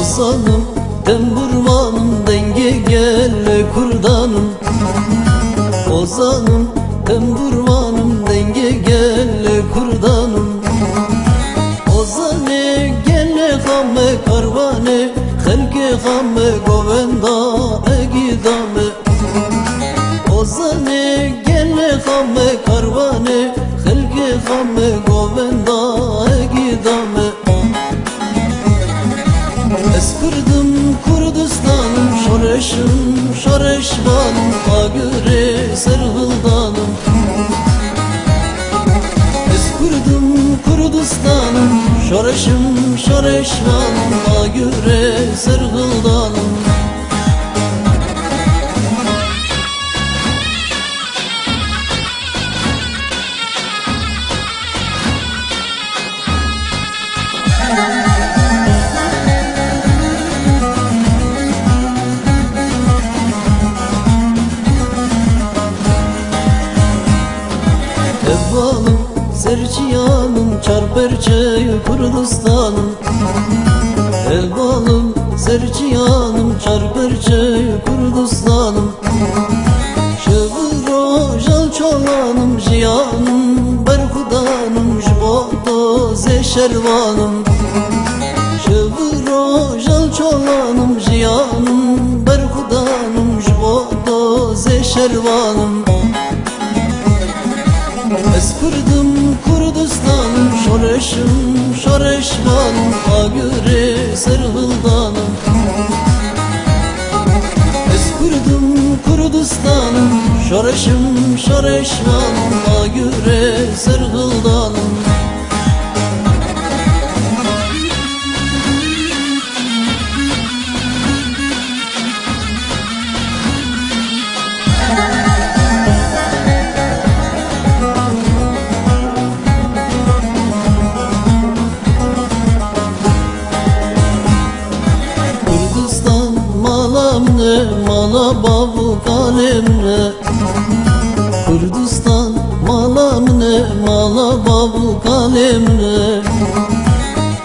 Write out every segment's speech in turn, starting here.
Ozanım, temburmanım, denge gelle kurdanım. Ozanım, temburmanım, denge gelle kurdanım. Ozane gelle khamme karvane, khalke khamme govenda egidame. Ozane gelle khamme karvane, khalke khamme govenda egidame. Eskırdım Kurdistan'ım, şoreşim şoreşvanım, agüre serhıldanım. Eskırdım Kurdistan'ım, şoreşim şoreşvanım, agüre serhıldanım. Evvalım, serçiyanım, çarperçe Kurdistanım. Evvalım, serçiyanım, çarperçe Kurdistanım. Şevro jal çolanım, jiyanım, berhudanım, jbodo zeşervanım. Şevro jal çolanım, jiyanım, berhudanım, jbodo zeşervanım. Eskırdım Kurdistan'ım, şoreşim şoreşvanım, agüre serhıldanım. Eskırdım Kurdistan'ım, şoreşim şoreşvanım, agüre serhıldanım. Mala babu kalemne, Kürdistan malamne, mala babu kalemne.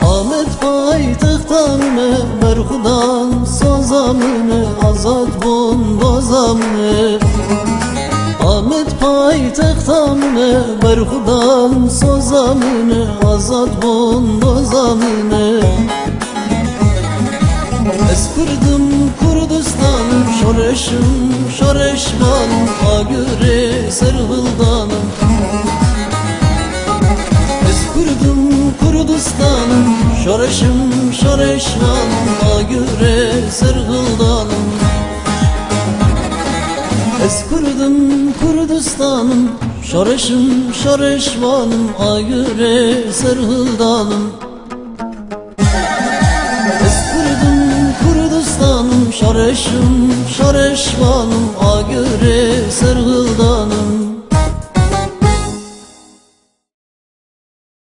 Ahmet paytaxtamne, berxudan sazamne, azad bondazamne. Ahmet paytaxtamne, berxudan sazamne, azad bondazamne. Eskırdım Kurdistan'ım, şoreşim şoreşvanım, agüre serhıldanım. Eskırdım Kurdistan'ım, şoreşim şoreşvanım, agüre serhıldanım. Eskırdım Kurdistan'ım, şoreşim şoreşvanım, agüre serhıldanım. Kurdistan'ım, şoreşim şoreşvanım, agüre serhıldanım.